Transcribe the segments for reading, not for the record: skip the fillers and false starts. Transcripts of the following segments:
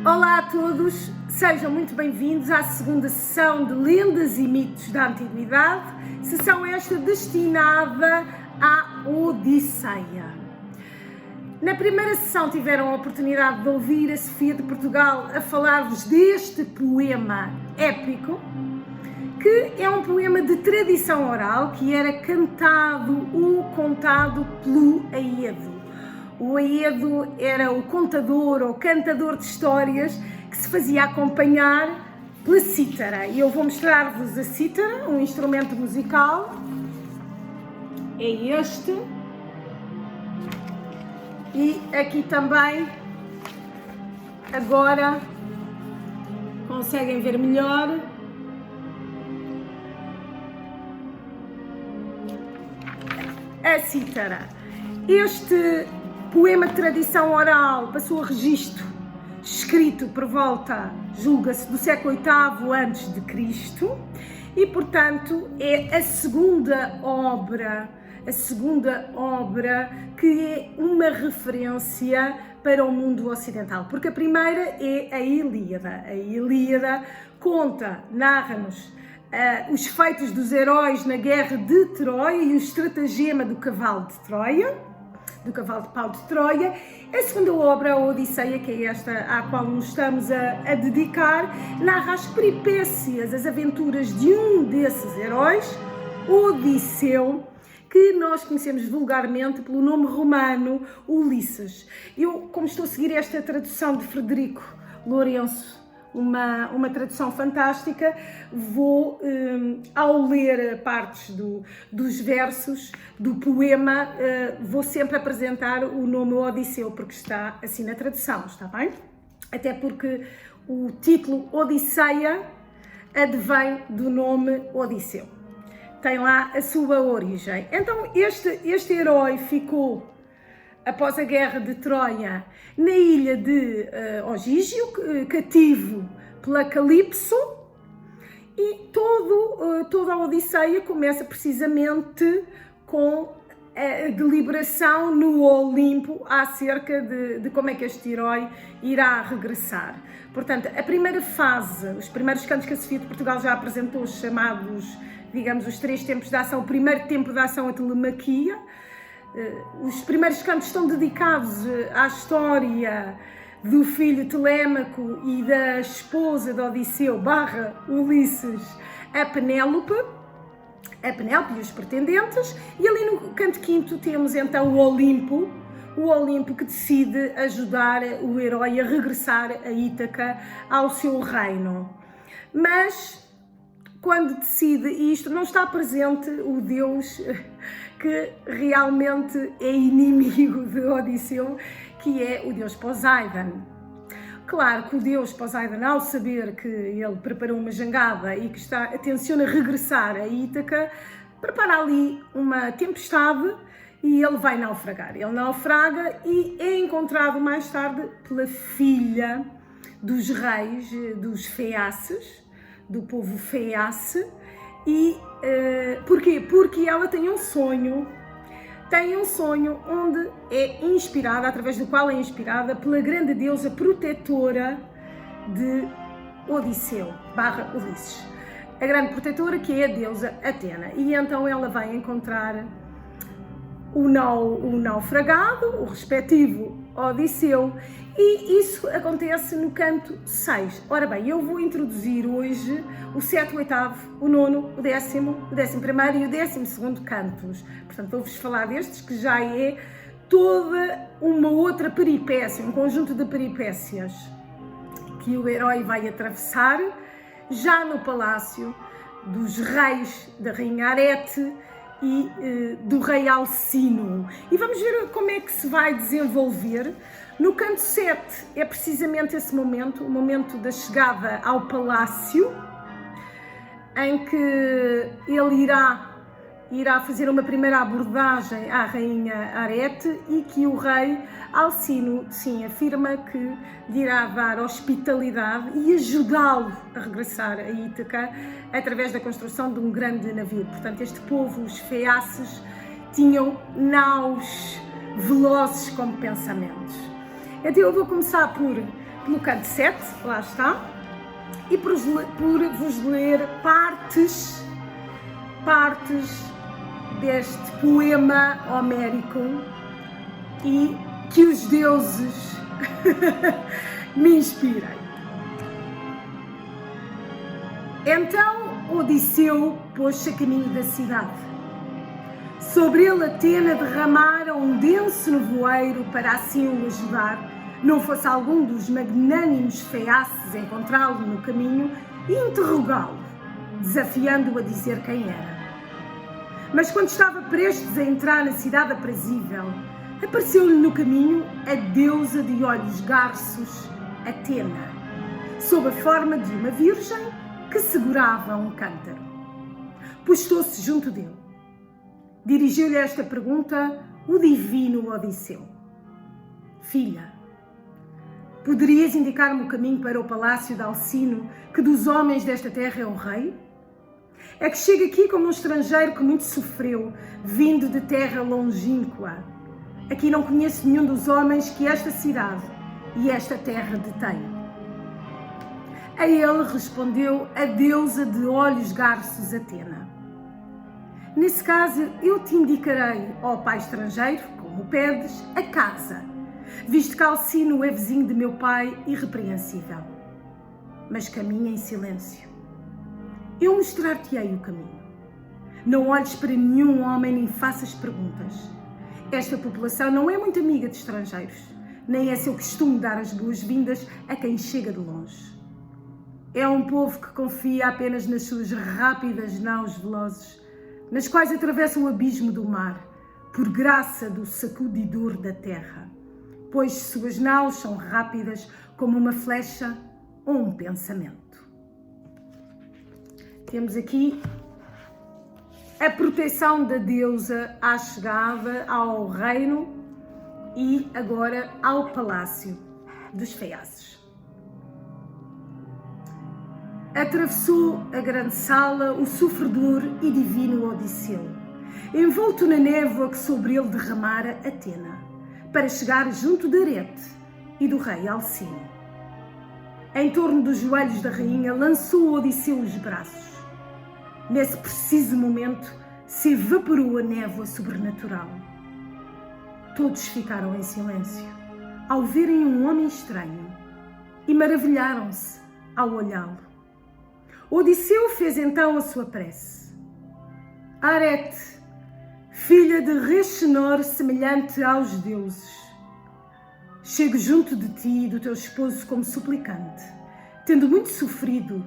Olá a todos, sejam muito bem-vindos à segunda sessão de Lendas e Mitos da Antiguidade, sessão esta destinada à Odisseia. Na primeira sessão tiveram a oportunidade de ouvir a Sofia de Portugal a falar-vos deste poema épico, que é um poema de tradição oral que era cantado ou contado pelo Aedo. O Aedo era o contador ou cantador de histórias que se fazia acompanhar pela cítara. E eu vou mostrar-vos a cítara, um instrumento musical. É este. E aqui também, agora, conseguem ver melhor. A cítara. Este poema de tradição oral passou a registro, escrito por volta, julga-se, do século VIII a.C. e, portanto, é a segunda obra que é uma referência para o mundo ocidental, porque a primeira é a Ilíada. A Ilíada conta, narra-nos os feitos dos heróis na guerra de Troia e o estratagema do cavalo de Troia, do cavalo de pau de Troia. A segunda obra, a Odisseia, que é esta à qual nos estamos a dedicar, narra as peripécias, as aventuras de um desses heróis, Odisseu, que nós conhecemos vulgarmente pelo nome romano Ulisses. Eu, como estou a seguir esta tradução de Frederico Lourenço, uma tradução fantástica, vou, ao ler partes dos versos do poema, vou sempre apresentar o nome Odisseu, porque está assim na tradução, está bem? Até porque o título Odisseia advém do nome Odisseu. Tem lá a sua origem. Então este herói ficou, após a guerra de Troia, na ilha de Ogígio, cativo pela Calipso, e toda a Odisseia começa precisamente com a deliberação no Olimpo acerca de como é que este herói irá regressar. Portanto, a primeira fase, os primeiros cantos que a Sofia de Portugal já apresentou, chamados, digamos, os três tempos de ação. O primeiro tempo de ação, a Telemaquia. Os primeiros cantos estão dedicados à história do filho Telémaco e da esposa de Odisseu / Ulisses, a Penélope e os pretendentes. E ali no canto quinto temos então o Olimpo que decide ajudar o herói a regressar a Ítaca ao seu reino. Mas quando decide isto, não está presente o deus que realmente é inimigo de Odisseu, que é o deus Poseidon. Claro que o deus Poseidon, ao saber que ele preparou uma jangada e que tenciona regressar a Ítaca, prepara ali uma tempestade e ele vai naufragar. Ele naufraga e é encontrado mais tarde pela filha dos reis, dos Feaces, do povo Feace. E porquê? Porque ela tem um sonho onde é inspirada, através do qual é inspirada pela grande deusa protetora de Odisseu / Ulisses, a grande protetora, que é a deusa Atena. E então ela vai encontrar o naufragado, o respectivo Odisseu, e isso acontece no canto 6. Ora bem, eu vou introduzir hoje o 7, o 8º, o 9º, o 10º, o 11º e o 12º cantos. Portanto, vou-vos falar destes, que já é toda uma outra peripécia, um conjunto de peripécias que o herói vai atravessar já no palácio dos reis da rainha Arete e do rei Alcino. E vamos ver como é que se vai desenvolver. No canto 7 é precisamente esse momento, o momento da chegada ao palácio, em que ele irá fazer uma primeira abordagem à rainha Arete e que o rei Alcino, sim, afirma que lhe irá dar hospitalidade e ajudá-lo a regressar a Ítaca através da construção de um grande navio. Portanto, este povo, os Feaces, tinham naus velozes como pensamentos. Então eu vou começar por no canto 7, lá está, e por vos ler partes deste poema homérico e que os deuses me inspirem. Então Odisseu pôs-se a caminho da cidade. Sobre ele Atena derramara um denso nevoeiro para assim o ajudar, não fosse algum dos magnânimos feaces encontrá-lo no caminho e interrogá-lo, desafiando-o a dizer quem era. Mas quando estava prestes a entrar na cidade aprazível, apareceu-lhe no caminho a deusa de olhos garços, Atena, sob a forma de uma virgem que segurava um cântaro. Postou-se junto dele. Dirigiu-lhe esta pergunta o divino Odisseu. Filha, poderias indicar-me o caminho para o palácio de Alcino, que dos homens desta terra é o rei? É que chego aqui como um estrangeiro que muito sofreu, vindo de terra longínqua. Aqui não conheço nenhum dos homens que esta cidade e esta terra detém. A ele respondeu a deusa de olhos garços Atena. Nesse caso, eu te indicarei, ó pai estrangeiro, como pedes, a casa, visto que Alcino é vizinho de meu pai irrepreensível. Mas caminha em silêncio. Eu mostrar-te-ei o caminho. Não olhes para nenhum homem nem faças perguntas. Esta população não é muito amiga de estrangeiros, nem é seu costume dar as boas-vindas a quem chega de longe. É um povo que confia apenas nas suas rápidas naus velozes, nas quais atravessa o abismo do mar, por graça do sacudidor da terra, pois suas naus são rápidas como uma flecha ou um pensamento. Temos aqui a proteção da deusa à chegada ao reino e agora ao palácio dos feaces. Atravessou a grande sala o sofredor e divino Odisseu, envolto na névoa que sobre ele derramara Atena, para chegar junto de Arete e do rei Alcino. Em torno dos joelhos da rainha lançou Odisseu os braços. Nesse preciso momento se evaporou a névoa sobrenatural. Todos ficaram em silêncio ao verem um homem estranho e maravilharam-se ao olhá-lo. Odisseu fez então a sua prece. Arete, filha de Rechenor semelhante aos deuses, chego junto de ti e do teu esposo como suplicante, tendo muito sofrido,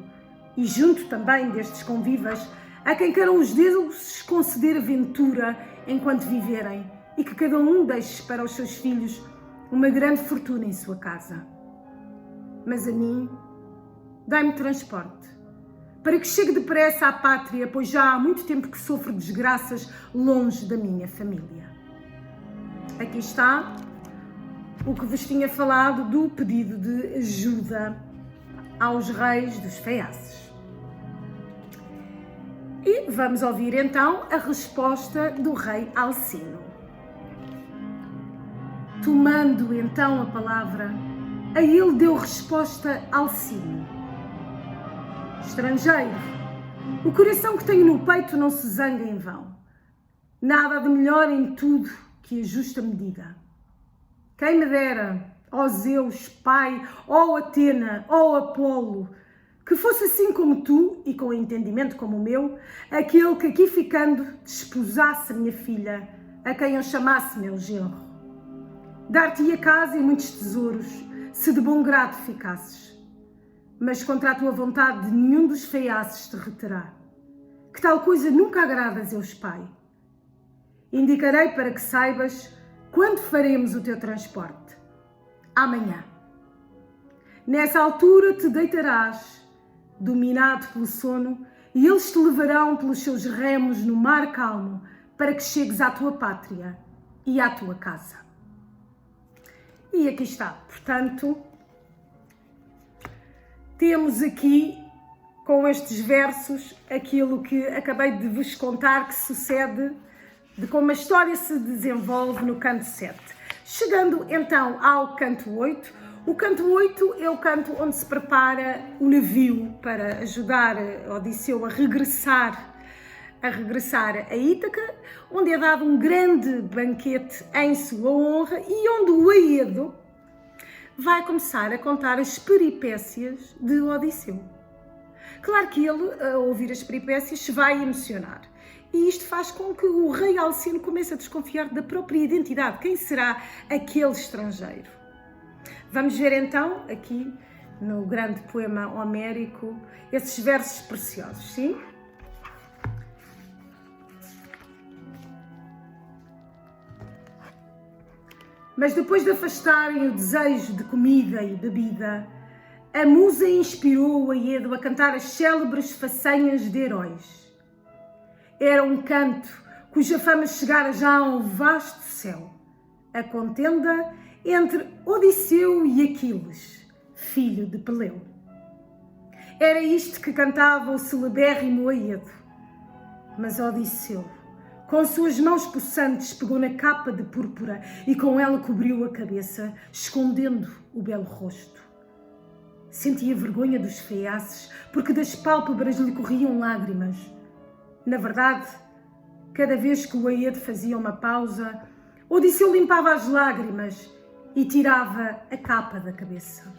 e junto também destes convivas, a quem queiram os deuses conceder ventura enquanto viverem, e que cada um deixe para os seus filhos uma grande fortuna em sua casa. Mas a mim, dai-me transporte, para que chegue depressa à pátria, pois já há muito tempo que sofro desgraças longe da minha família. Aqui está o que vos tinha falado do pedido de ajuda aos reis dos feaces. E vamos ouvir então a resposta do rei Alcino. Tomando então a palavra, a ele deu resposta Alcino. Estrangeiro, o coração que tenho no peito não se zanga em vão. Nada de melhor em tudo que a justa medida. Quem me dera, ó Zeus, Pai, ó Atena, ó Apolo, que fosse assim como tu, e com entendimento como o meu, aquele que aqui ficando desposasse a minha filha, a quem eu chamasse meu genro. Dar-te-ia casa e muitos tesouros, se de bom grado ficasses. Mas contra a tua vontade nenhum dos feaces te reterá. Que tal coisa nunca agrada a Zeus Pai. Indicarei para que saibas quando faremos o teu transporte. Amanhã. Nessa altura te deitarás, dominado pelo sono, e eles te levarão pelos seus remos no mar calmo, para que chegues à tua pátria e à tua casa. E aqui está, portanto, temos aqui, com estes versos, aquilo que acabei de vos contar que sucede, de como a história se desenvolve no canto 7. Chegando então ao canto 8, O canto 8 é o canto onde se prepara o navio para ajudar Odisseu a regressar a Ítaca, onde é dado um grande banquete em sua honra e onde o Aedo vai começar a contar as peripécias de Odisseu. Claro que ele, ao ouvir as peripécias, se vai emocionar. E isto faz com que o rei Alcino comece a desconfiar da própria identidade. Quem será aquele estrangeiro? Vamos ver então, aqui no grande poema homérico, esses versos preciosos, sim? Mas depois de afastarem o desejo de comida e bebida, a musa inspirou o Aedo a cantar as célebres façanhas de heróis. Era um canto cuja fama chegara já ao vasto céu, a contenda entre Odisseu e Aquiles, filho de Peleu. Era isto que cantava o celebérrimo Aedo. Mas Odisseu, com suas mãos possantes, pegou na capa de púrpura e com ela cobriu a cabeça, escondendo o belo rosto. Sentia vergonha dos feiaces, porque das pálpebras lhe corriam lágrimas. Na verdade, cada vez que o Aedo fazia uma pausa, Odisseu limpava as lágrimas e tirava a capa da cabeça.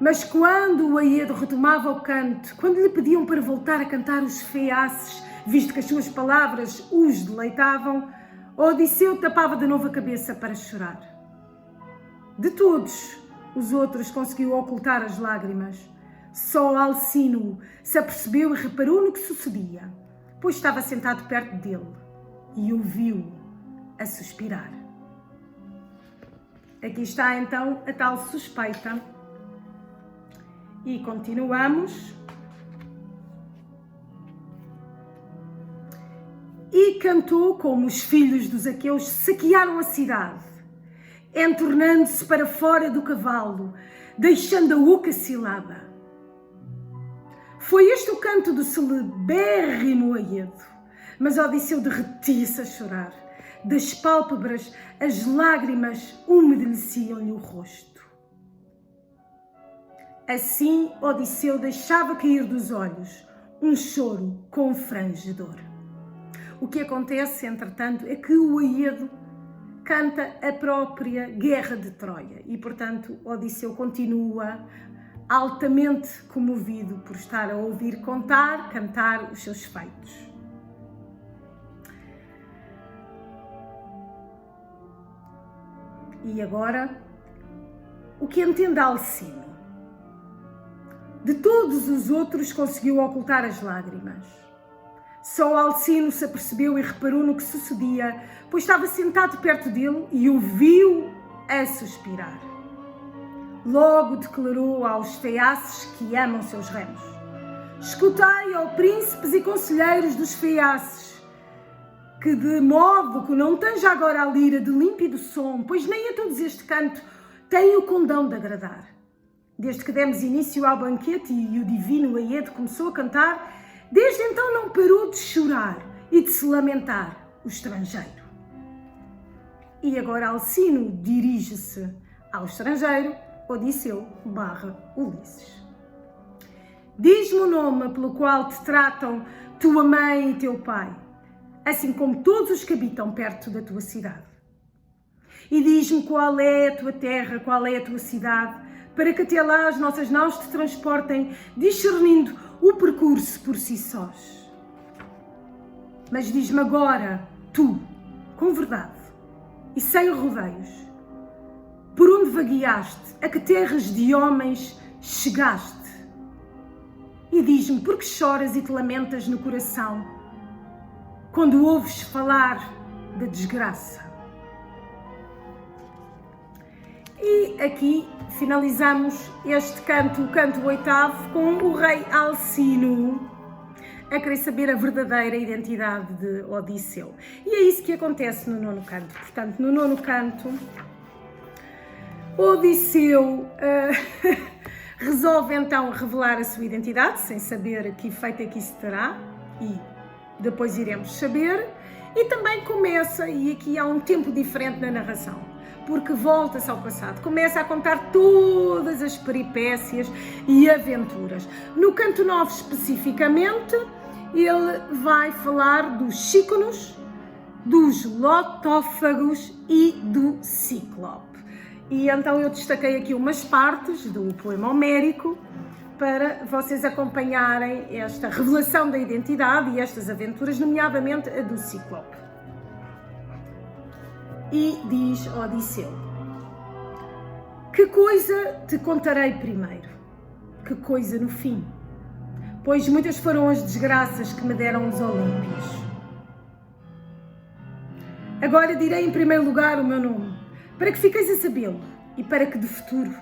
Mas quando o Aedo retomava o canto, quando lhe pediam para voltar a cantar os feiaces, visto que as suas palavras os deleitavam, Odisseu tapava de novo a cabeça para chorar. De todos os outros conseguiu ocultar as lágrimas. Só Alcino se apercebeu e reparou no que sucedia, pois estava sentado perto dele e o viu a suspirar. Aqui está então a tal suspeita. E continuamos. E cantou como os filhos dos aqueus saquearam a cidade, entornando-se para fora do cavalo, deixando a oca cilada. Foi este o canto do celebérrimo Aedo, mas Odisseu derretia-se a chorar. Das pálpebras as lágrimas umedeciam-lhe o rosto. Assim Odisseu deixava cair dos olhos um choro confrangedor. O que acontece, entretanto, é que o Aedo canta a própria guerra de Troia e, portanto, Odisseu continua altamente comovido por estar a ouvir cantar os seus feitos. E agora, o que entende Alcino? De todos os outros conseguiu ocultar as lágrimas. Só Alcino se apercebeu e reparou no que sucedia, pois estava sentado perto dele e o viu a suspirar. Logo declarou aos feiaces que amam seus remos: escutai, ó príncipes e conselheiros dos feiaces, que de modo que não tenja agora a lira de límpido som, pois nem a todos este canto tem o condão de agradar. Desde que demos início ao banquete e o divino Aedo começou a cantar, desde então não parou de chorar e de se lamentar o estrangeiro. E agora Alcino dirige-se ao estrangeiro, Odisseu / Ulisses. Diz-me o nome pelo qual te tratam tua mãe e teu pai, assim como todos os que habitam perto da tua cidade. E diz-me qual é a tua terra, qual é a tua cidade, para que até lá as nossas naus te transportem, discernindo o percurso por si sós. Mas diz-me agora, tu, com verdade e sem rodeios, por onde vagueaste, a que terras de homens chegaste? E diz-me, por que choras e te lamentas no coração, quando ouves falar da desgraça? E aqui finalizamos este canto, o canto 8º, com o rei Alcino a querer saber a verdadeira identidade de Odisseu. E é isso que acontece no 9º canto. Portanto, no 9º canto, Odisseu resolve então revelar a sua identidade, sem saber que efeito é que isso terá, e depois iremos saber. E também começa, e aqui há um tempo diferente na narração, porque volta-se ao passado, começa a contar todas as peripécias e aventuras. No canto 9 especificamente, ele vai falar dos Cíconos, dos Lotófagos e do Cíclope. E então eu destaquei aqui umas partes do poema homérico para vocês acompanharem esta revelação da identidade e estas aventuras, nomeadamente a do Cíclope. E diz Odisseu: que coisa te contarei primeiro? Que coisa no fim? Pois muitas foram as desgraças que me deram os Olímpios. Agora direi em primeiro lugar o meu nome, para que fiqueis a sabê-lo e para que de futuro,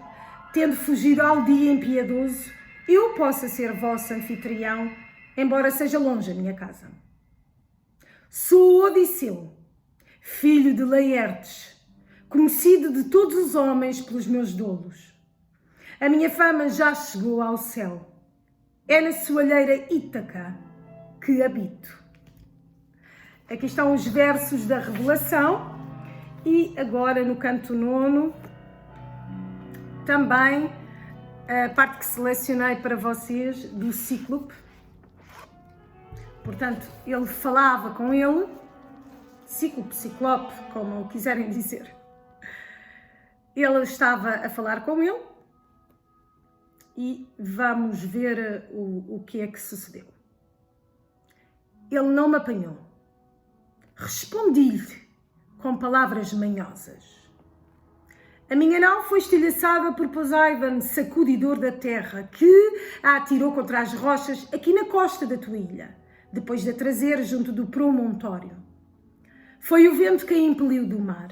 tendo fugido ao dia impiedoso, eu possa ser vosso anfitrião, embora seja longe a minha casa. Sou Odisseu, filho de Laertes, conhecido de todos os homens pelos meus dolos. A minha fama já chegou ao céu. É na soalheira Ítaca que habito. Aqui estão os versos da Revelação e agora no canto 9 também a parte que selecionei para vocês do Cíclope. Portanto, ele falava com ele, Cíclope, Ciclope, como quiserem dizer. Ele estava a falar com ele e vamos ver o que é que sucedeu. Ele não me apanhou. Respondi-lhe com palavras manhosas. A minha nau foi estilhaçada por Poseidon, sacudidor da terra, que a atirou contra as rochas aqui na costa da tua ilha, depois de a trazer junto do promontório. Foi o vento que a impeliu do mar,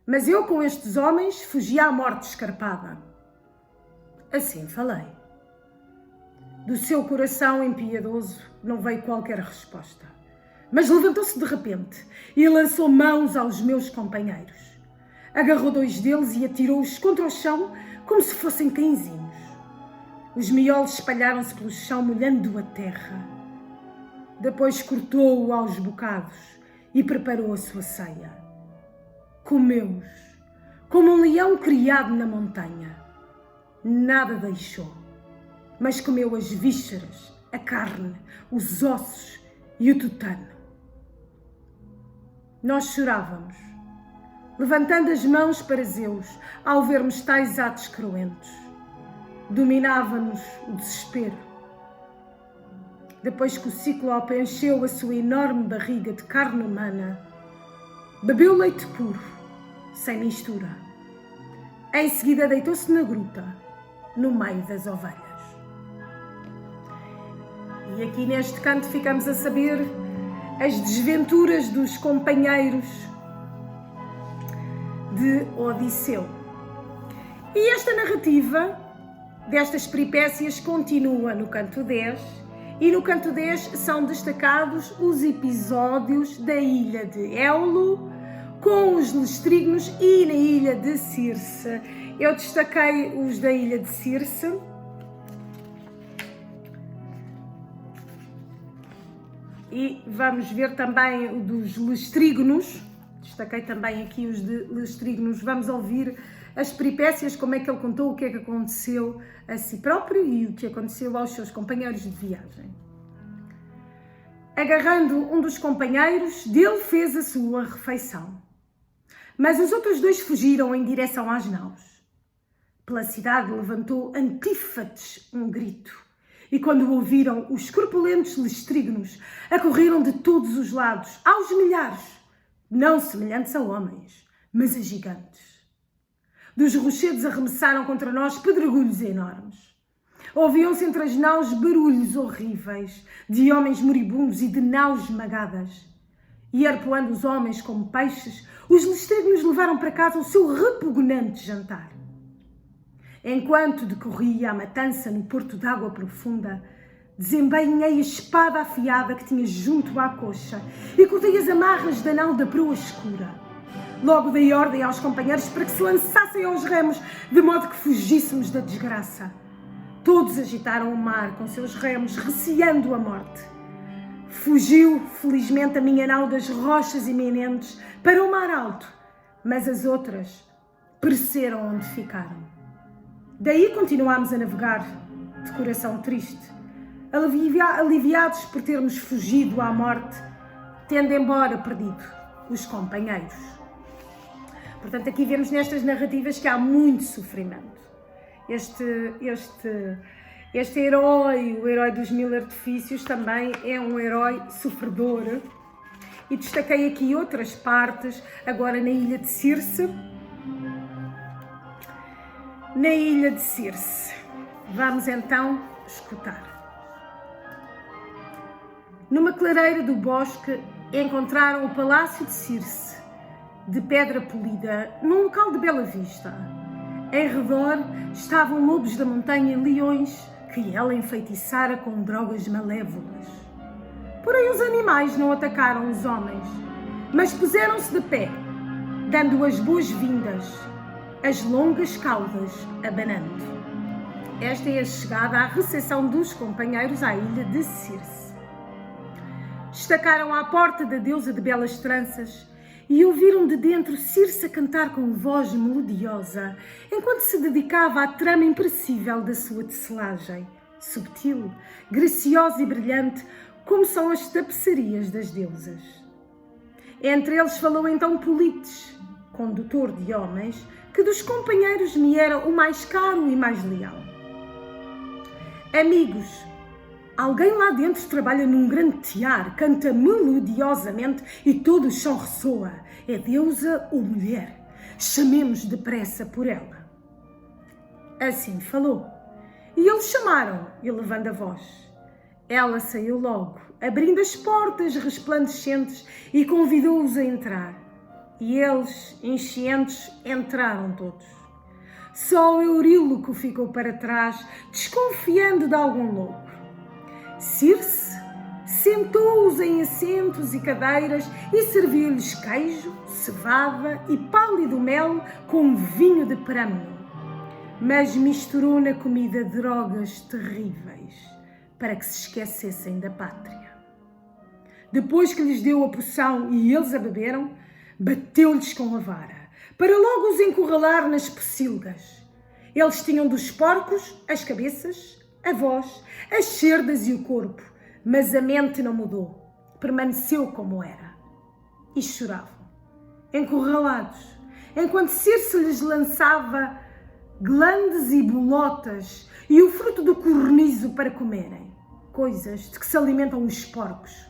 mas eu com estes homens fugi à morte escarpada. Assim falei. Do seu coração impiedoso não veio qualquer resposta, mas levantou-se de repente e lançou mãos aos meus companheiros. Agarrou 2 deles e atirou-os contra o chão como se fossem cãezinhos. Os miolos espalharam-se pelo chão, molhando a terra. Depois cortou-o aos bocados e preparou a sua ceia. Comeu-os, como um leão criado na montanha. Nada deixou, mas comeu as vísceras, a carne, os ossos e o tutano. Nós chorávamos, levantando as mãos para Zeus, ao vermos tais atos cruentos. Dominava-nos o desespero. Depois que o Cíclope encheu a sua enorme barriga de carne humana, bebeu leite puro, sem mistura. Em seguida deitou-se na gruta, no meio das ovelhas. E aqui neste canto ficamos a saber as desventuras dos companheiros de Odisseu. E esta narrativa destas peripécias continua no canto 10, e no canto 10 são destacados os episódios da ilha de Éolo com os Lestrignos e na ilha de Circe. Eu destaquei os da ilha de Circe. E vamos ver também o dos Lestrignos. Destaquei também aqui os de Lestrignos. Vamos ouvir as peripécias, como é que ele contou, o que é que aconteceu a si próprio e o que aconteceu aos seus companheiros de viagem. Agarrando um dos companheiros, dele fez a sua refeição. Mas os outros 2 fugiram em direção às naus. Pela cidade levantou Antífates um grito. E quando o ouviram, os corpulentos Lestrignos acorreram de todos os lados, aos milhares, não semelhantes a homens, mas a gigantes. Dos rochedos arremessaram contra nós pedregulhos enormes. Ouviam-se entre as naus barulhos horríveis de homens moribundos e de naus esmagadas. E arpoando os homens como peixes, os Lestrignos levaram para casa o seu repugnante jantar. Enquanto decorria a matança no porto d'água profunda, desembainhei a espada afiada que tinha junto à coxa e cortei as amarras da nau da proa escura. Logo dei ordem aos companheiros para que se lançassem aos remos, de modo que fugíssemos da desgraça. Todos agitaram o mar com seus remos, receando a morte. Fugiu, felizmente, a minha nau das rochas iminentes para o mar alto, mas as outras pereceram onde ficaram. Daí continuámos a navegar, de coração triste, aliviados por termos fugido à morte, tendo embora perdido os companheiros. Portanto, aqui vemos nestas narrativas que há muito sofrimento. Este herói, o herói dos 1000 artifícios, também é um herói sofredor. E destaquei aqui outras partes, agora na ilha de Circe. Na ilha de Circe. Vamos então escutar. Numa clareira do bosque encontraram o palácio de Circe, de pedra polida, num local de bela vista. Em redor estavam lobos da montanha e leões que ela enfeitiçara com drogas malévolas. Porém os animais não atacaram os homens, mas puseram-se de pé, dando as boas-vindas, as longas caudas abanando. Esta é a chegada à recepção dos companheiros à ilha de Circe. Destacaram à porta da deusa de belas tranças e ouviram de dentro Circe a cantar com voz melodiosa, enquanto se dedicava à trama imperecível da sua tecelagem, subtil, graciosa e brilhante, como são as tapeçarias das deusas. Entre eles falou então Polites, condutor de homens, que dos companheiros me era o mais caro e mais leal. Amigos, alguém lá dentro trabalha num grande tear, canta melodiosamente e todo o chão ressoa. É deusa ou mulher? Chamemos depressa por ela. Assim falou. E eles chamaram, elevando a voz. Ela saiu logo, abrindo as portas resplandecentes e convidou-os a entrar. E eles, enchentes, entraram todos. Só Euríloco ficou para trás, desconfiando de algum louco. Circe sentou-os em assentos e cadeiras e serviu-lhes queijo, cevada e pálido mel com vinho de prâmino. Mas misturou na comida drogas terríveis para que se esquecessem da pátria. Depois que lhes deu a poção e eles a beberam, bateu-lhes com a vara, para logo os encurralar nas pocilgas. Eles tinham dos porcos as cabeças, a voz, as cerdas e o corpo, mas a mente não mudou, permaneceu como era. E choravam, encurralados, enquanto Circe lhes lançava glandes e bolotas e o fruto do cornizo para comerem, coisas de que se alimentam os porcos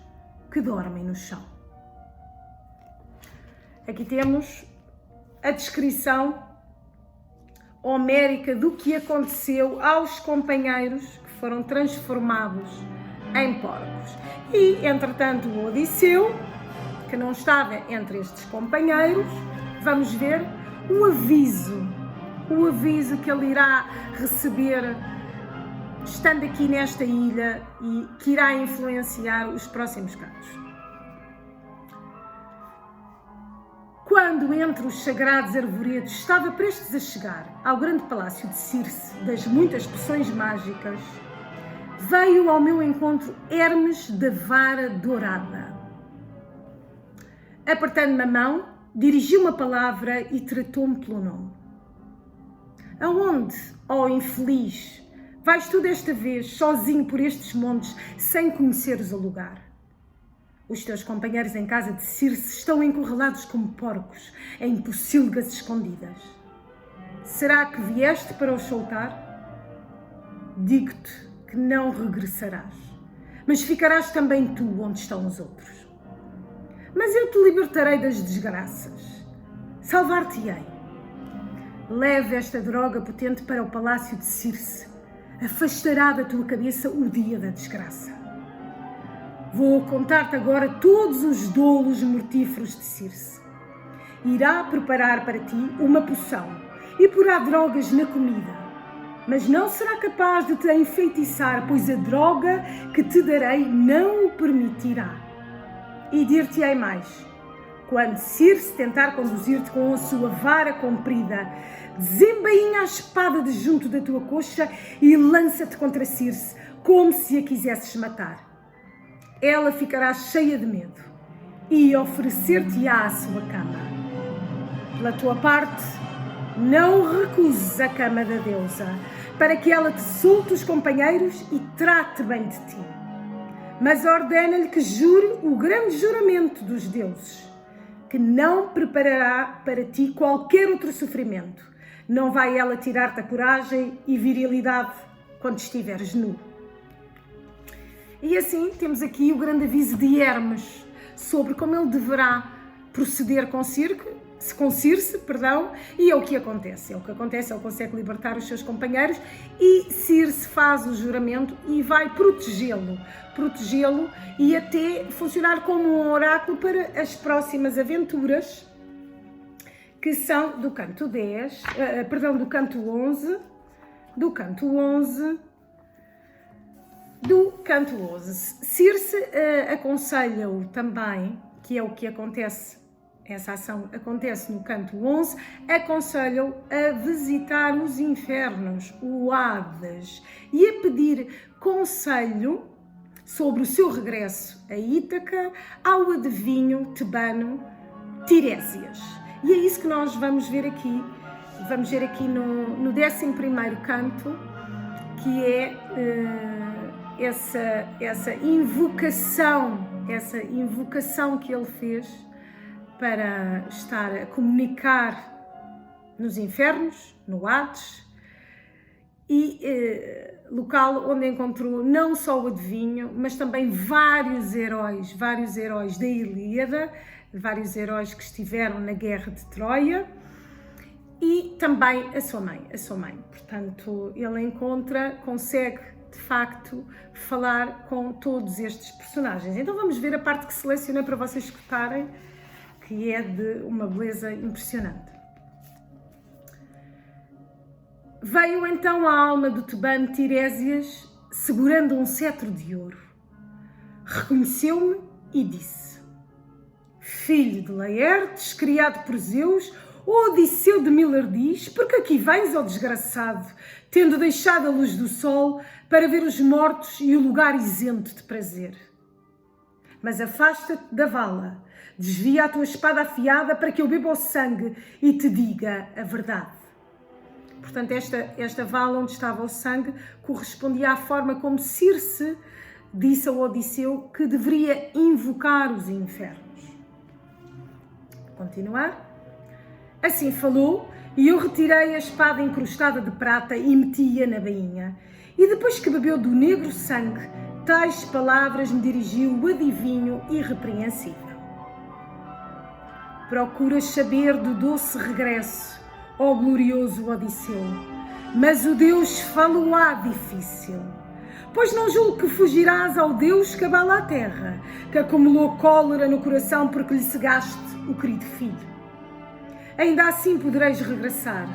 que dormem no chão. Aqui temos a descrição homérica do que aconteceu aos companheiros que foram transformados em porcos. E, entretanto, o Odisseu, que não estava entre estes companheiros, vamos ver o aviso que ele irá receber estando aqui nesta ilha e que irá influenciar os próximos cantos. Quando entre os sagrados arvoredos estava prestes a chegar ao grande palácio de Circe das muitas poções mágicas, veio ao meu encontro Hermes da vara dourada. Apertando-me a mão, dirigiu-me a palavra e tratou-me pelo nome. Aonde, ó infeliz, vais tu desta vez sozinho por estes montes sem conheceres o lugar? Os teus companheiros em casa de Circe estão encurralados como porcos, em pocilgas escondidas. Será que vieste para os soltar? Digo-te que não regressarás, mas ficarás também tu onde estão os outros. Mas eu te libertarei das desgraças, salvar-te-ei. Leve esta droga potente para o palácio de Circe, afastará da tua cabeça o dia da desgraça. Vou contar-te agora todos os dolos mortíferos de Circe. Irá preparar para ti uma poção e porá drogas na comida, mas não será capaz de te enfeitiçar, pois a droga que te darei não o permitirá. E dir-te-ei mais: quando Circe tentar conduzir-te com a sua vara comprida, desembainha a espada de junto da tua coxa e lança-te contra Circe, como se a quisesses matar. Ela ficará cheia de medo e oferecer-te-á a sua cama. Pela tua parte, Não recuses a cama da deusa, para que ela te solte os companheiros e trate bem de ti. Mas ordena-lhe que jure o grande juramento dos deuses, que não preparará para ti qualquer outro sofrimento. Não vai ela tirar-te a coragem e virilidade quando estiveres nu. E assim temos aqui o grande aviso de Hermes sobre como ele deverá proceder com Circe, e é o que acontece. É o que acontece, ele consegue libertar os seus companheiros e Circe faz o juramento e vai protegê-lo e até funcionar como um oráculo para as próximas aventuras, que são do canto 10, do canto 11, do canto 11, do canto 11. Circe aconselha-o também, que é o que acontece. Essa ação acontece no canto 11, aconselham a visitar os infernos, o Hades, e a pedir conselho sobre o seu regresso a Ítaca ao adivinho tebano Tiresias. E é isso que nós vamos ver aqui. Vamos ver aqui no 11º canto, que é essa invocação que ele fez para estar a comunicar nos infernos, no Hades, e local onde encontrou não só o adivinho, mas também vários heróis da Ilíada, vários heróis que estiveram na guerra de Troia, e também a sua mãe. Portanto, ele consegue de facto falar com todos estes personagens. Então vamos ver a parte que selecionei para vocês escutarem, que é de uma beleza impressionante. Veio então a alma do tebano Tiresias, segurando um cetro de ouro. Reconheceu-me e disse: Filho de Laertes, criado por Zeus, ó Odisseu de Milardis, porque aqui vens, ó desgraçado, tendo deixado a luz do sol para ver os mortos e o lugar isento de prazer. Mas afasta-te da vala, desvia a tua espada afiada para que eu beba o sangue e te diga a verdade. Portanto, esta vala onde estava o sangue correspondia à forma como Circe disse ao Odisseu que deveria invocar os infernos. Continuar. Assim falou, e eu retirei a espada encrustada de prata e meti-a na bainha. E depois que bebeu do negro sangue, tais palavras me dirigiu o adivinho irrepreensível. Procuras saber do doce regresso, ó glorioso Odisseu, mas o Deus falo-á difícil. Pois não julgo que fugirás ao Deus que abala a terra, que acumulou cólera no coração porque lhe cegaste o querido filho. Ainda assim podereis regressar,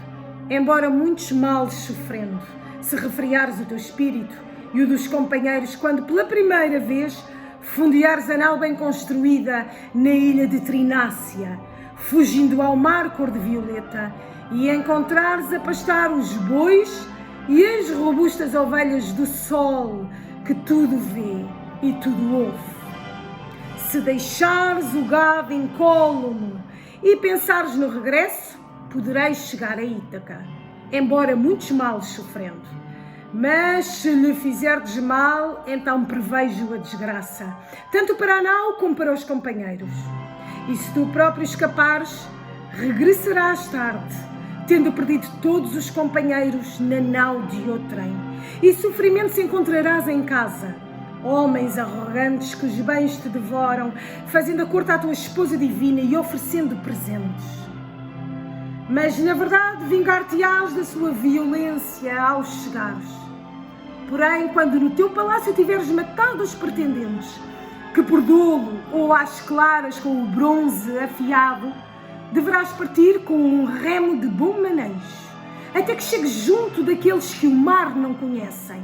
embora muitos males sofrendo, se refriares o teu espírito e o dos companheiros quando pela primeira vez fundeares a nau bem construída na ilha de Trinácia, fugindo ao mar cor de violeta, e encontrares a pastar os bois e as robustas ovelhas do sol, que tudo vê e tudo ouve. Se deixares o gado incólume e pensares no regresso, podereis chegar a Ítaca, embora muitos males sofrendo. Mas se lhe fizerdes mal, então prevejo a desgraça, tanto para a nau como para os companheiros. E se tu próprio escapares, regressarás tarde, tendo perdido todos os companheiros na nau de outrem. E sofrimentos encontrarás em casa, homens arrogantes cujos bens te devoram, fazendo a corte à tua esposa divina e oferecendo presentes. Mas, na verdade, vingar-te-ás da sua violência ao chegares. Porém, quando no teu palácio tiveres matado os pretendentes, que por dolo ou às claras com o bronze afiado, deverás partir com um remo de bom manejo, até que chegues junto daqueles que o mar não conhecem.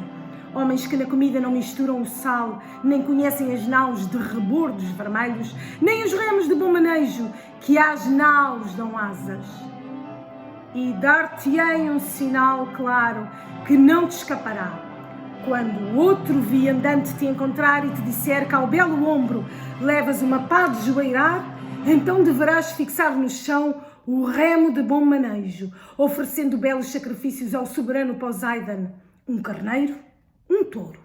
Homens que na comida não misturam o sal, nem conhecem as naus de rebordos vermelhos, nem os remos de bom manejo, que às naus dão asas. E dar-te-ei um sinal claro que não te escapará. Quando o outro viandante te encontrar e te disser que ao belo ombro levas uma pá de joeirar, então deverás fixar no chão o remo de bom manejo, oferecendo belos sacrifícios ao soberano Poseidon, um carneiro, um touro,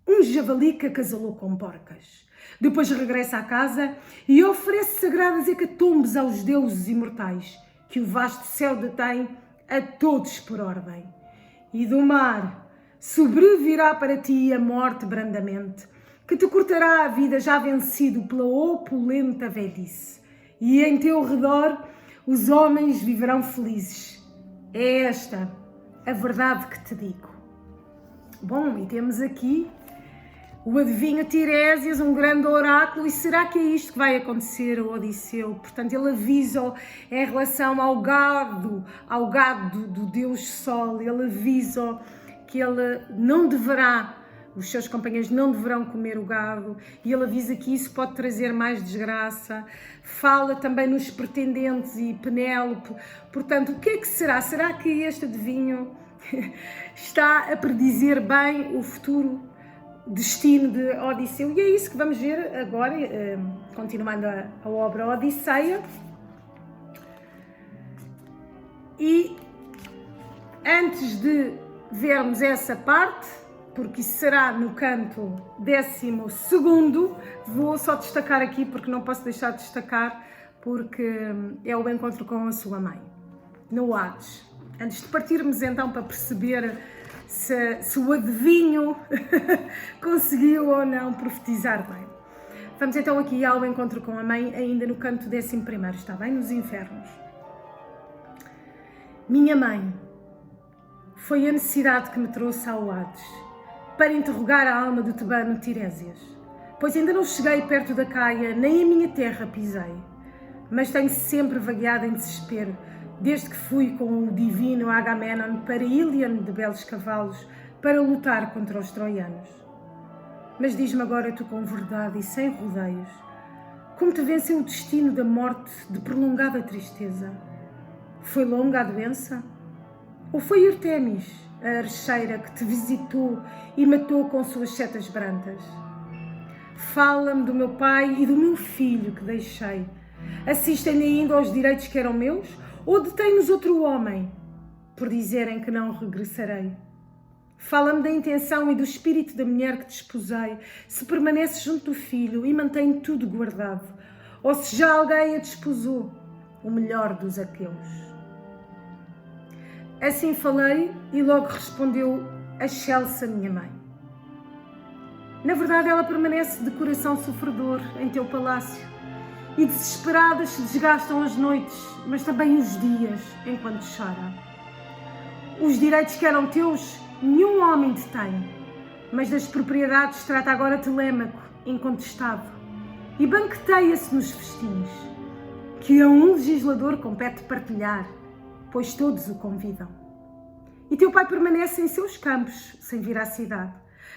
um javali que acasalou com porcas. Depois regressa à casa e oferece sagradas hecatombes aos deuses imortais, que o vasto céu detém a todos por ordem. E do mar sobrevirá para ti a morte brandamente, que te cortará a vida já vencido pela opulenta velhice. E em teu redor os homens viverão felizes. É esta a verdade que te digo. Bom, e temos aqui o adivinho Tiresias, um grande oráculo, e será que é isto que vai acontecer a Odisseu? Portanto, ele avisa em relação ao gado do Deus Sol, ele avisa que ele não deverá, os seus companheiros não deverão comer o gado, e ele avisa que isso pode trazer mais desgraça. Fala também nos pretendentes e Penélope. Portanto, o que é que será? Será que este adivinho está a predizer bem o futuro destino de Odisseu? E é isso que vamos ver agora, continuando a obra Odisseia. E antes de vermos essa parte, porque isso será no canto 12º, vou só destacar aqui, porque não posso deixar de destacar, porque é o encontro com a sua mãe, no Hades. Antes de partirmos então para perceber se o adivinho conseguiu ou não profetizar bem. Vamos então aqui ao encontro com a mãe, ainda no canto 11º, está bem? Nos infernos. Minha mãe, foi a necessidade que me trouxe ao Hades, para interrogar a alma do tebano Tiresias, pois ainda não cheguei perto da Caia, nem a minha terra pisei, mas tenho sempre vagueado em desespero, desde que fui com o divino Agamenon para Ilion de belos cavalos, para lutar contra os troianos. Mas diz-me agora tu com verdade e sem rodeios, como te venceu o destino da morte de prolongada tristeza? Foi longa a doença? Ou foi Artemis, a archeira, que te visitou e matou com suas setas brandas? Fala-me do meu pai e do meu filho que deixei. Assistem ainda aos direitos que eram meus? Ou detém-nos outro homem, por dizerem que não regressarei? Fala-me da intenção e do espírito da mulher que desposei, se permanece junto do filho e mantém tudo guardado, ou se já alguém a desposou, o melhor dos aqueus. Assim falei e logo respondeu a excelsa minha mãe. Na verdade, ela permanece de coração sofredor em teu palácio, e desesperadas se desgastam as noites, mas também os dias, enquanto chora. Os direitos que eram teus, nenhum homem detém, mas das propriedades trata agora Telêmaco, incontestado, e banqueteia-se nos festins, que a um legislador compete partilhar, pois todos o convidam. E teu pai permanece em seus campos, sem vir à cidade.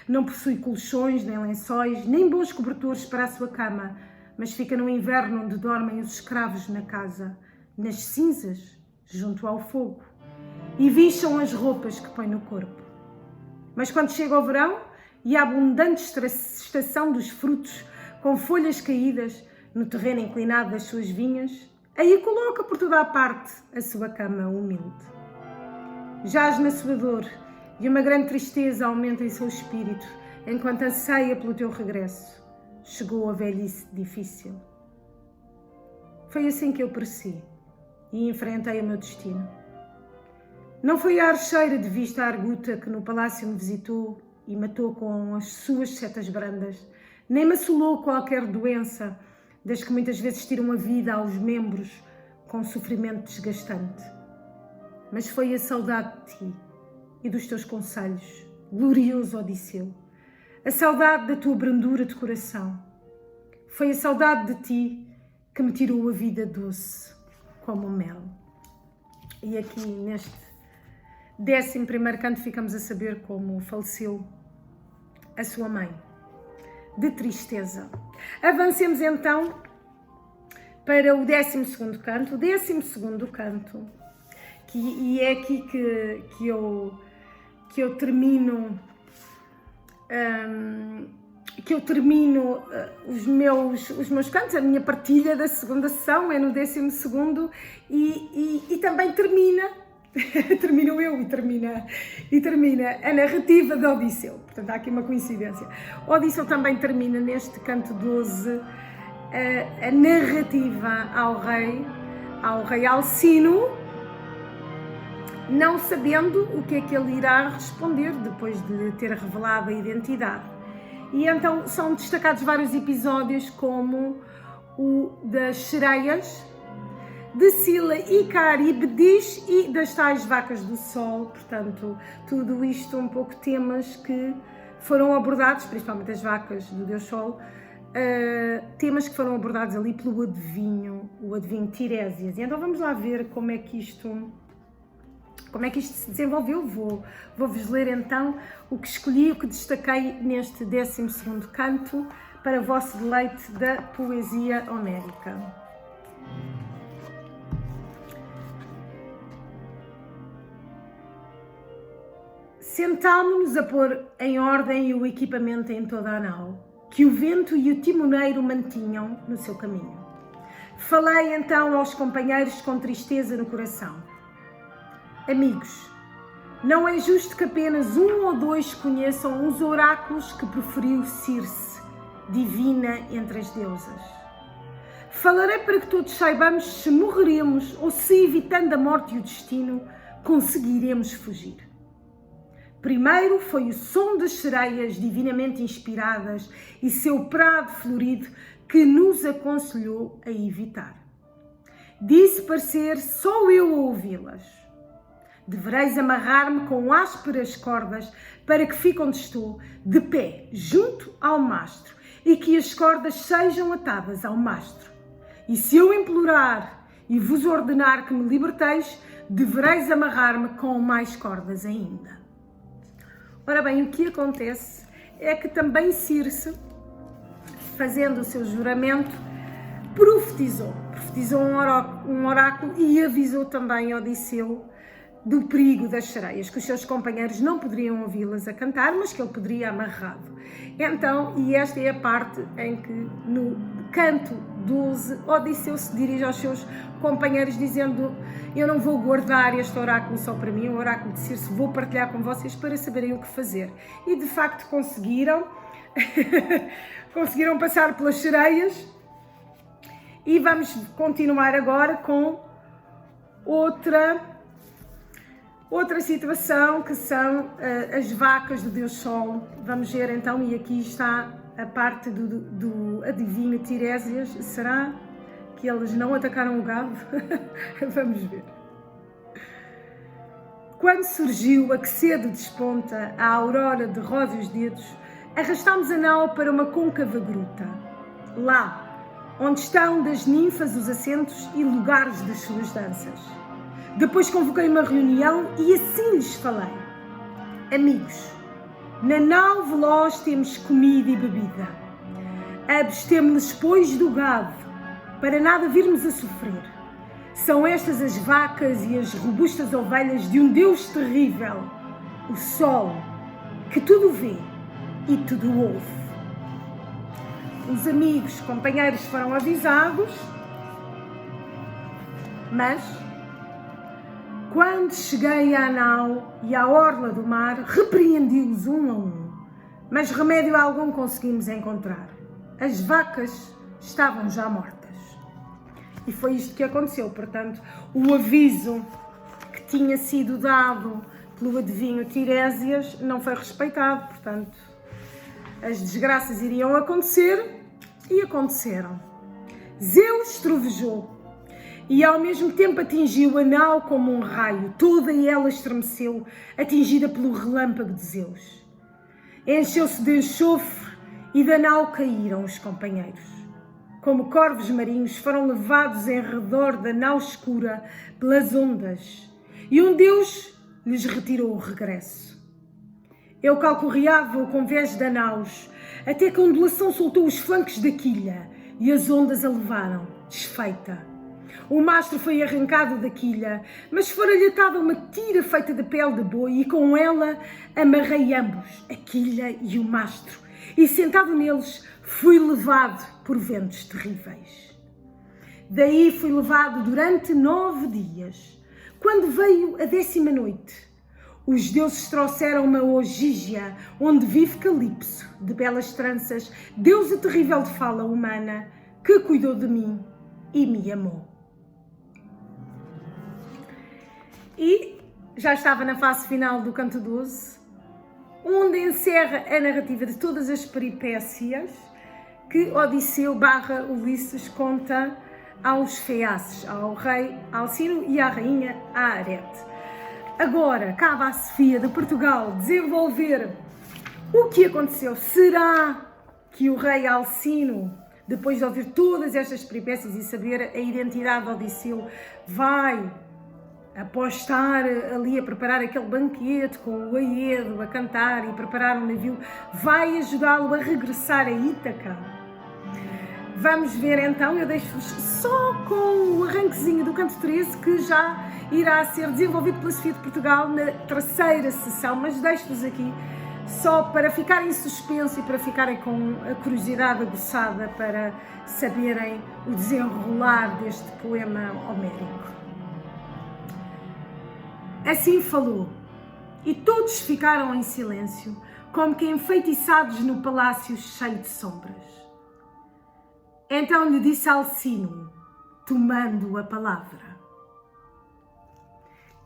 Não possui colchões, nem lençóis, nem bons cobertores para a sua cama, mas fica no inverno onde dormem os escravos na casa, nas cinzas, junto ao fogo, e vicham as roupas que põe no corpo. Mas quando chega o verão e a abundante estação dos frutos, com folhas caídas, no terreno inclinado das suas vinhas, aí coloca por toda a parte a sua cama humilde. Jaz na sua dor e uma grande tristeza aumenta em seu espírito, enquanto anseia pelo teu regresso. Chegou a velhice difícil. Foi assim que eu pereci e enfrentei o meu destino. Não foi a archeira de vista arguta que no palácio me visitou e matou com as suas setas brandas, nem me assolou qualquer doença, das que muitas vezes tiram a vida aos membros com sofrimento desgastante. Mas foi a saudade de ti e dos teus conselhos, glorioso Odisseu, a saudade da tua brandura de coração. Foi a saudade de ti que me tirou a vida doce como o mel. E aqui neste 11º canto ficamos a saber como faleceu a sua mãe, de tristeza. Avancemos então para o 12º canto. O 12º canto, e é aqui que eu termino, que eu termino os meus cantos, a minha partilha da segunda sessão é no 12º e também termino eu e termina a narrativa de Odisseu. Portanto, há aqui uma coincidência. Odisseu também termina neste canto 12 a narrativa ao rei Alcino, não sabendo o que é que ele irá responder depois de lhe ter revelado a identidade. E então são destacados vários episódios, como o das sereias, de Sila e Caribdis e das tais vacas do sol. Portanto, tudo isto um pouco temas que foram abordados, principalmente as vacas do Deus Sol, temas que foram abordados ali pelo adivinho, o adivinho Tiresias. E então vamos lá ver como é que isto se desenvolveu. Vou-vos ler então o que escolhi, o que destaquei neste 12º canto para vosso deleite da poesia homérica. Sentámo-nos a pôr em ordem o equipamento em toda a nau, que o vento e o timoneiro mantinham no seu caminho. Falei então aos companheiros com tristeza no coração. Amigos, não é justo que apenas um ou dois conheçam os oráculos que proferiu Circe, divina entre as deusas. Falarei para que todos saibamos se morreremos ou se, evitando a morte e o destino, conseguiremos fugir. Primeiro foi o som das sereias divinamente inspiradas e seu prado florido que nos aconselhou a evitar. Disse parecer só eu a ouvi-las. Devereis amarrar-me com ásperas cordas para que fique onde estou, de pé, junto ao mastro, e que as cordas sejam atadas ao mastro. E se eu implorar e vos ordenar que me liberteis, devereis amarrar-me com mais cordas ainda. Ora bem, o que acontece é que também Circe, fazendo o seu juramento, profetizou um oráculo e avisou também Odisseu do perigo das sereias, que os seus companheiros não poderiam ouvi-las a cantar, mas que ele poderia amarrado. Então, e esta é a parte em que no canto 12, Odisseu se dirige aos seus companheiros dizendo: eu não vou guardar este oráculo só para mim, o oráculo de Circe, vou partilhar com vocês para saberem o que fazer. E de facto conseguiram, conseguiram passar pelas sereias. E vamos continuar agora com outra situação, que são as vacas do Deus Sol. Vamos ver então, e aqui está a parte do adivinho Tiresias. Será que eles não atacaram o gado? Vamos ver. Quando surgiu a que cedo desponta a aurora de róseos dedos, arrastámos a nau para uma côncava gruta. Lá, onde estão das ninfas os assentos e lugares das suas danças. Depois convoquei uma reunião e assim lhes falei: amigos, na nau veloz temos comida e bebida. Abstemo-nos, pois, do gado, para nada virmos a sofrer. São estas as vacas e as robustas ovelhas de um Deus terrível, o Sol, que tudo vê e tudo ouve. Os amigos, companheiros foram avisados, mas quando cheguei à nau e à orla do mar, repreendi-os um a um, mas remédio algum conseguimos encontrar. As vacas estavam já mortas. E foi isto que aconteceu. Portanto, o aviso que tinha sido dado pelo adivinho Tiresias não foi respeitado. Portanto, as desgraças iriam acontecer e aconteceram. Zeus trovejou e ao mesmo tempo atingiu a nau como um raio. Toda ela estremeceu, atingida pelo relâmpago de Zeus. Encheu-se de enxofre e da nau caíram os companheiros. Como corvos marinhos foram levados em redor da nau escura pelas ondas, e um Deus lhes retirou o regresso. Eu calcorreava o convés da naus, até que a ondulação soltou os flancos da quilha e as ondas a levaram, desfeita. O mastro foi arrancado da quilha, mas fora-lhe atada uma tira feita de pele de boi e com ela amarrei ambos, a quilha e o mastro, e sentado neles fui levado por ventos terríveis. Daí fui levado durante 9 dias. Quando veio a 10ª noite, os deuses trouxeram-me a Ogígia, onde vive Calipso, de belas tranças, deusa terrível de fala humana, que cuidou de mim e me amou. E já estava na fase final do canto 12, onde encerra a narrativa de todas as peripécias que Odisseu / Ulisses conta aos feaces, ao rei Alcino e à rainha Arete. Agora, cabe à Sofia de Portugal desenvolver o que aconteceu. Será que o rei Alcino, depois de ouvir todas estas peripécias e saber a identidade de Odisseu, vai, após estar ali a preparar aquele banquete com o Aedo a cantar e preparar um navio, vai ajudá-lo a regressar a Ítaca? Vamos ver então. Eu deixo-vos só com o arranquezinho do canto 13, que já irá ser desenvolvido pela Sofia de Portugal na 3ª sessão, mas deixo-vos aqui só para ficarem em suspenso e para ficarem com a curiosidade aguçada para saberem o desenrolar deste poema homérico. Assim falou, e todos ficaram em silêncio, como que enfeitiçados no palácio cheio de sombras. Então lhe disse Alcino, tomando a palavra.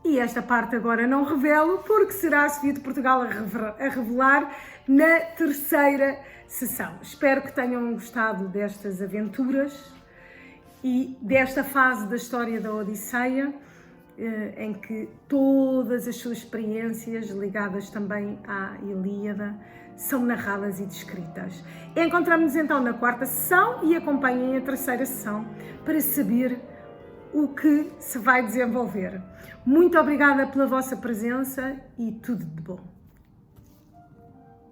E esta parte agora não revelo, porque será a Sofia de Portugal a revelar na 3ª sessão. Espero que tenham gostado destas aventuras e desta fase da história da Odisseia, em que todas as suas experiências ligadas também à Ilíada são narradas e descritas. Encontramos-nos então na 4ª sessão e acompanhem a 3ª sessão para saber o que se vai desenvolver. Muito obrigada pela vossa presença e tudo de bom.